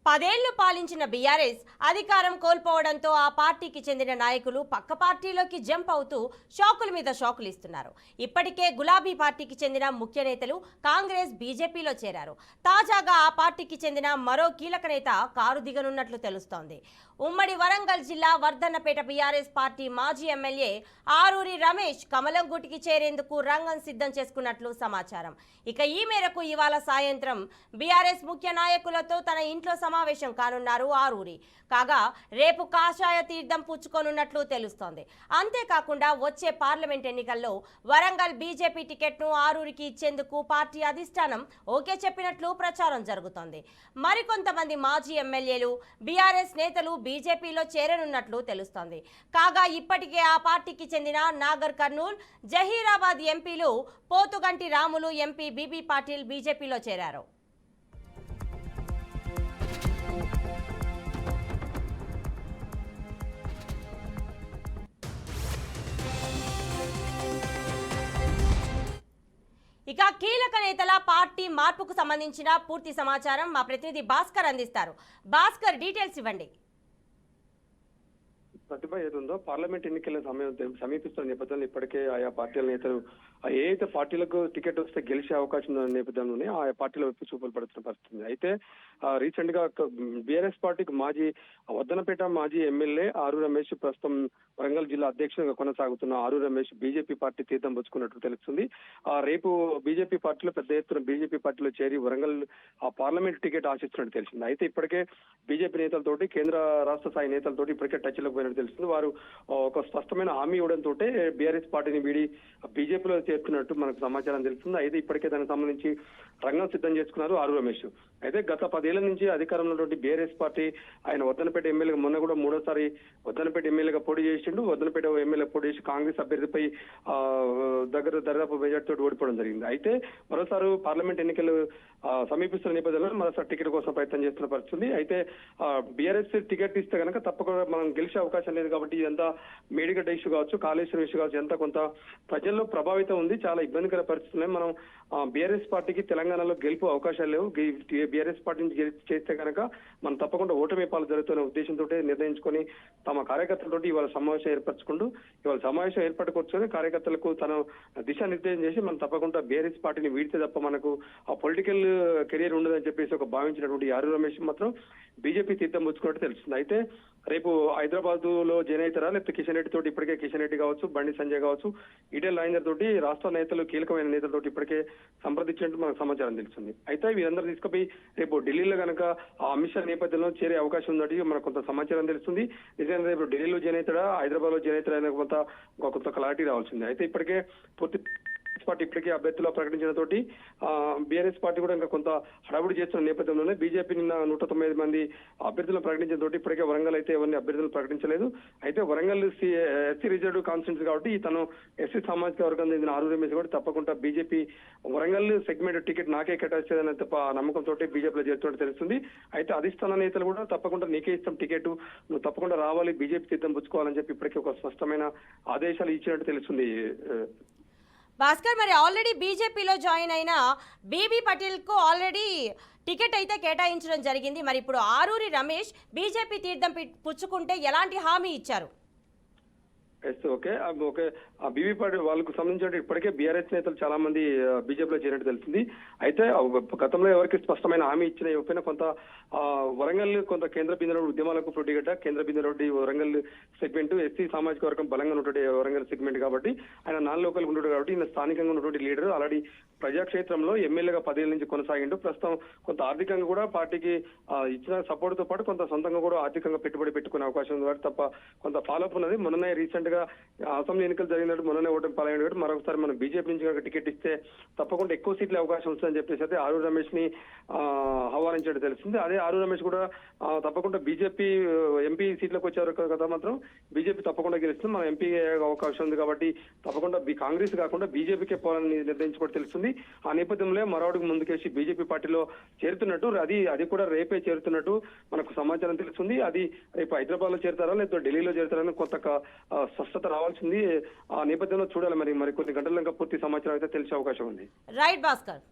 10 ఏళ్లు పాలించిన బీఆర్ఎస్ అధికారం కోల్పోవడంతో ఆ పార్టీకి చెందిన నాయకులు పక్క పార్టీలోకి జంప్ అవుతూ షాకుల మీద షాకులు ఇస్తున్నారు. ఇప్పటికే గులాబీ పార్టీకి చెందిన ముఖ్య నేతలు కాంగ్రెస్ బీజేపీలో చేరారు. తాజాగా ఆ పార్టీకి చెందిన మరో కీలక నేత కారు దిగనున్నట్లు తెలుస్తోంది. ఉమ్మడి వరంగల్ జిల్లా వర్ధన్నపేట బీఆర్ఎస్ పార్టీ మాజీ ఎమ్మెల్యే ఆరూరి రమేష్ కమలం గుటికి చేరేందుకు రంగం సిద్ధం చేసుకున్నట్లు సమాచారం. ఇక ఈ మేరకు ఇవాళ సాయంత్రం బీఆర్ఎస్ ముఖ్య నాయకులతో తన ఇంట్లో సమావేశం కానున్నారు ఆరూరి. కాగా రేపు కాషాయ తీర్థం పుచ్చుకోనున్నట్లు తెలుస్తోంది. అంతేకాకుండా వచ్చే పార్లమెంట్ ఎన్నికల్లో వరంగల్ బీజేపీ టికెట్ను ఆరూరికి ఇచ్చేందుకు పార్టీ అధిష్టానం ఓకే చెప్పినట్లు ప్రచారం జరుగుతోంది. మరికొంతమంది మాజీ ఎమ్మెల్యేలు బీఆర్ఎస్ నేతలు బీజేపీలో చేరనున్నట్లు తెలుస్తోంది. కాగా ఇప్పటికే ఆ పార్టీకి చెందిన నాగర్ కర్నూల్, జహీరాబాద్ ఎంపీలు పోతుగంటి రాములు ఎంపీ బీబీ పాటిల్ బీజేపీలో చేరారు. ఇక కీలక నేతల పార్టీ మార్పుకు సంబంధించిన పూర్తి సమాచారం మా ప్రతినిధి భాస్కర్ అందిస్తారు. భాస్కర్, డీటెయిల్స్ ఇవ్వండి. ప్రతిభ ఏదుందో పార్లమెంట్ ఎన్నికల సమీపిస్తున్న నేపథ్యంలో ఇప్పటికే ఆయా పార్టీల నేతలు ఏ అయితే పార్టీలకు టికెట్ వస్తే గెలిచే అవకాశం ఉన్న నేపథ్యంలోనే ఆయా పార్టీల వైపు చూపులు పడుతున్న పరిస్థితి. అయితే రీసెంట్ గా బీఆర్ఎస్ పార్టీకి వర్ధన్నపేట మాజీ ఎమ్మెల్యే ఆరు రమేష్ ప్రస్తుతం వరంగల్ జిల్లా అధ్యక్షుడిగా కొనసాగుతున్న ఆరు రమేష్ బీజేపీ పార్టీ తీర్థం పుచ్చుకున్నట్టు తెలుస్తుంది. రేపు బీజేపీ పార్టీలో పెద్ద ఎత్తున బీజేపీ పార్టీలో చేరి వరంగల్ పార్లమెంట్ టికెట్ ఆశిస్తున్నట్టు తెలిసింది. అయితే ఇప్పటికే బీజేపీ నేతలతోటి కేంద్ర రాష్ట్ర స్థాయి నేతలతోటి ఇప్పటికే టచ్ లోకి పోయినట్టు తెలుస్తుంది. వారు ఒక స్పష్టమైన హామీ ఇవ్వడంతో బీఆర్ఎస్ పార్టీని వీడి బీజేపీలో చేరుతున్నట్టు మనకు సమాచారం తెలుస్తుంది. అయితే ఇప్పటికే దానికి సంబంధించి రంగం సిద్ధం చేసుకున్నారు ఆరు రమేష్. అయితే గత 10 ఏళ్ల నుంచి అధికారంలో బీఆర్ఎస్ పార్టీ ఆయన వర్ధన్నపేట ఎమ్మెల్యేగా మొన్న కూడా 3వ సారి వర్ధన్నపేట ఎమ్మెల్యేగా పోటీ చేసిండు. వర్ధన్నపేట ఎమ్మెల్యే పోటీ చేసి కాంగ్రెస్ అభ్యర్థిపై దాదాపు మెజార్టీతో ఓడిపోవడం జరిగింది. అయితే మరోసారి పార్లమెంట్ ఎన్నికలు సమీపిస్తున్న నేపథ్యంలో మరోసారి టికెట్ కోసం ప్రయత్నం చేస్తున్న పరిస్థితుంది. అయితే బీఆర్ఎస్ టికెట్ ఇస్తే కనుక తప్పకుండా మనం గెలిచే అవకాశం లేదు కాబట్టి ఇదంతా మేడిగడ్డ ఇష్యూ కావచ్చు, కాళేశ్వరం ఇష్యూ కావచ్చు, ఎంత కొంత ప్రజల్లో ప్రభావితం ఉంది. చాలా ఇబ్బందికర పరిస్థితులే. మనం బీఆర్ఎస్ పార్టీకి తెలంగాణలో గెలుపు అవకాశాలు లేవు. బీఆర్ఎస్ పార్టీ నుంచి చేస్తే కనుక మనం తప్పకుండా ఓటమి పాలు జరుగుతున్న ఉద్దేశంతో నిర్ణయించుకొని తమ కార్యకర్తలతో ఇవాళ సమావేశం ఏర్పరచుకొని కార్యకర్తలకు తన దిశానిర్దేశం చేసి మనం తప్పకుండా బీఆర్ఎస్ పార్టీని వీడితే తప్ప మనకు ఆ పొలిటికల్ కెరీర్ ఉండదని చెప్పేసి ఒక భావించినటువంటి ఆరు రమేష్ మాత్రం బీజేపీ తీర్థం పుచ్చుకున్నట్టు తెలుస్తుంది. అయితే రేపు హైదరాబాద్ లో జైన్ అవుతారా, లేకపోతే కిషన్ రెడ్డి తోటి ఇప్పటికే కిషన్ రెడ్డి కావచ్చు, బండి సంజయ్ కావచ్చు, ఈటెల రాజేందర్ తోటి రాష్ట్ర నేతలు కీలకమైన నేతలతోటి ఇప్పటికే సంప్రదించినట్టు మనకు సమాచారం తెలుస్తుంది. అయితే వీరందరూ తీసుకుపోయి రేపు ఢిల్లీలో కనుక అమిత్ షా నేపథ్యంలో చేరే అవకాశం ఉందని మనకు కొంత సమాచారం తెలుస్తుంది. నిజంగా రేపు ఢిల్లీలో జైన్ అవుతాడా, హైదరాబాద్ లో జైన్ అవుతాడా కొంత క్లారిటీ రావాల్సింది. అయితే ఇప్పటికే పూర్తి పార్టీ ఇప్పటికే అభ్యర్థులు ప్రకటించిన తోటి బీఆర్ఎస్ పార్టీ కూడా ఇంకా కొంత హడావుడి చేస్తున్న నేపథ్యంలోనే బీజేపీ నిన్న 109 మంది అభ్యర్థులను ప్రకటించిన తోటి ఇప్పటికే వరంగల్ అయితే ఎవరిని అభ్యర్థులు ప్రకటించలేదు. అయితే వరంగల్ ఎస్సీ రిజర్వ్ కాన్స్టిట్యూన్సీ కాబట్టి తను ఎస్సీ సామాజిక వర్గం చెందిన ఆరు రమేష్ కూడా తప్పకుండా బీజేపీ వరంగల్ సెగ్మెంట్ టికెట్ నాకే కేటాయిస్తుందని తప్ప నమ్మకంతో బీజేపీలో చేస్తున్నట్టు తెలుస్తుంది. అయితే అధిష్టాన నేతలు కూడా తప్పకుండా నీకే ఇస్తాం టికెట్, నువ్వు తప్పకుండా రావాలి, బీజేపీ తీర్థం పుచ్చుకోవాలని చెప్పి ఇప్పటికే ఒక స్పష్టమైన ఆదేశాలు ఇచ్చినట్టు తెలుస్తుంది. భాస్కర్, మరి ఆల్రెడీ బీజేపీలో జాయిన్ అయిన బీబీ పటేల్ కు ఆల్రెడీ టికెట్ అయితే కేటాయించడం జరిగింది. మరి ఇప్పుడు ఆరూరి రమేష్ బీజేపీ తీర్థం పుచ్చుకుంటే ఎలాంటి హామీ ఇచ్చారు? ఓకే బీబీ పార్టీ వాళ్ళకు సంబంధించిన ఇప్పటికే బీఆర్ఎస్ నేతలు చాలా మంది బీజేపీలో చేరినట్టు తెలిసింది. అయితే గతంలో ఎవరికి స్పష్టమైన హామీ ఇచ్చిన ఇవ్వకపోయినా కొంత వరంగల్ కొంత కేంద్ర బిందె ఉద్యమాలకు పోటీగడ్డ కేంద్ర బిందె వరంగల్ సెగ్మెంట్ ఎస్సీ సామాజిక వర్గం బలంగా ఉన్నటువంటి వరంగల్ సెగ్మెంట్ కాబట్టి ఆయన నాన్ లోకల్ ఉంటాడు కాబట్టి ఈయన స్థానికంగా ఉన్నటువంటి లీడర్ ఆల్రెడీ ప్రజాక్షేత్రంలో ఎమ్మెల్యేగా 10 ఏళ్ల నుంచి కొనసాగిండు. ప్రస్తుతం కొంత ఆర్థికంగా కూడా పార్టీకి ఇచ్చిన సపోర్ట్ తో పాటు కొంత సొంతంగా కూడా ఆర్థికంగా పెట్టుబడి పెట్టుకునే అవకాశం ఉంది కాబట్టి తప్ప కొంత ఫాలోఅప్ ఉన్నది. మొన్ననే రీసెంట్ గా అసెంబ్లీ ఎన్నికలు జరిగినట్టు మొన్ననే ఓటమి పాలైన కాబట్టి మరొకసారి మనం బీజేపీ నుంచి కనుక టికెట్ ఇస్తే తప్పకుండా ఎక్కువ సీట్ల అవకాశం వస్తుందని చెప్పేసి అయితే ఆరు రమేష్ ని ఆహ్వానించడం తెలుస్తుంది. అదే ఆరు రమేష్ కూడా తప్పకుండా బీజేపీ ఎంపీ సీట్లకు వచ్చారు కదా మాత్రం బీజేపీ తప్పకుండా గెలుస్తుంది, మనం ఎంపీ అవకాశం ఉంది కాబట్టి తప్పకుండా కాంగ్రెస్ కాకుండా బీజేపీకే పోవాలని నిర్ణయించుకోవడం తెలుస్తుంది. ఆ నేపథ్యంలో మరొకటి ముందుకేసి బీజేపీ పార్టీలో చేరుతున్నట్టు అది కూడా రేపే చేరుతున్నట్టు మనకు సమాచారం తెలుస్తుంది. అది రేపు హైదరాబాద్ లో చేరుతారా లేదా ఢిల్లీలో చేరుతారని కొంత స్పష్టత రావాల్సింది. ఆ నేపథ్యంలో చూడాలి, మరి కొన్ని గంటల ఇంకా పూర్తి సమాచారం అయితే తెలిసే అవకాశం ఉంది. రైట్ భాస్కర్.